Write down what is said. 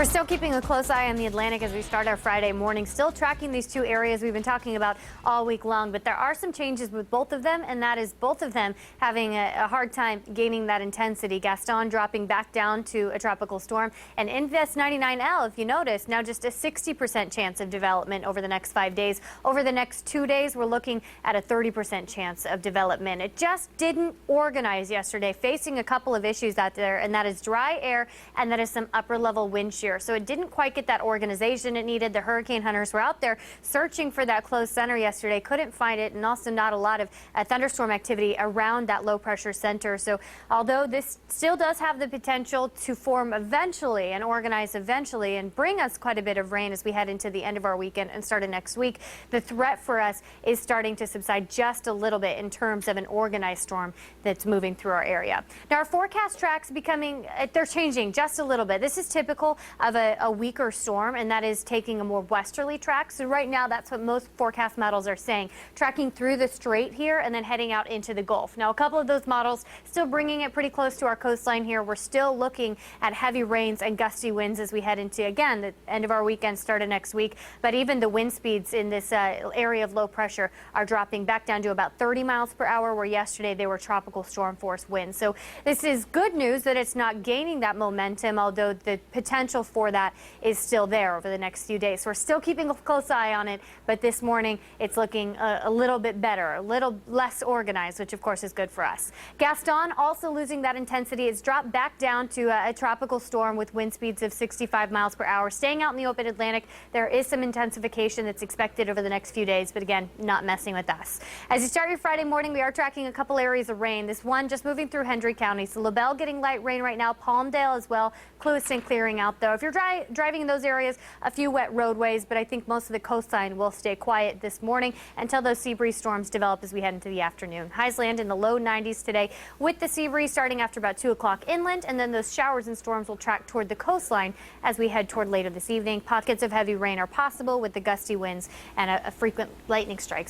We're still keeping a close eye on the Atlantic as we start our Friday morning, still tracking these two areas we've been talking about all week long. But there are some changes with both of them, and that is both of them having a hard time gaining that intensity. Gaston dropping back down to a tropical storm, and Invest 99L, if you notice, now just a 60% chance of development over the next 5 days. Over the next 2 days, we're looking at a 30% chance of development. It just didn't organize yesterday, facing a couple of issues out there, and that is dry air and that is some upper level wind shear. So it didn't quite get that organization it needed. The hurricane hunters were out there searching for that closed center yesterday, couldn't find it, and also not a lot of thunderstorm activity around that low pressure center. So although this still does have the potential to form eventually and organize eventually and bring us quite a bit of rain as we head into the end of our weekend and start of next week, the threat for us is starting to subside just a little bit in terms of an organized storm that's moving through our area. Now our forecast tracks they're changing just a little bit. This is typical of a weaker storm, and that is taking a more westerly track. So right now, that's what most forecast models are saying, tracking through the strait here and then heading out into the Gulf. Now, a couple of those models still bringing it pretty close to our coastline here. We're still looking at heavy rains and gusty winds as we head into, again, the end of our weekend, start of next week. But even the wind speeds in this area of low pressure are dropping back down to about 30 miles per hour, where yesterday they were tropical storm force winds. So this is good news that it's not gaining that momentum, although the potential for that is still there over the next few days. So we're still keeping a close eye on it, but this morning it's looking a little bit better, a little less organized, which of course is good for us. Gaston also losing that intensity. It's dropped back down to a tropical storm with wind speeds of 65 miles per hour. Staying out in the open Atlantic, there is some intensification that's expected over the next few days, but again, not messing with us. As you start your Friday morning, we are tracking a couple areas of rain. This one just moving through Hendry County. So LaBelle getting light rain right now, Palmdale as well. Clewiston clearing out though. If you're driving in those areas, a few wet roadways, but I think most of the coastline will stay quiet this morning until those sea breeze storms develop as we head into the afternoon. Highs land in the low 90s today with the sea breeze starting after about 2 o'clock inland, and then those showers and storms will track toward the coastline as we head toward later this evening. Pockets of heavy rain are possible with the gusty winds and a frequent lightning strikes.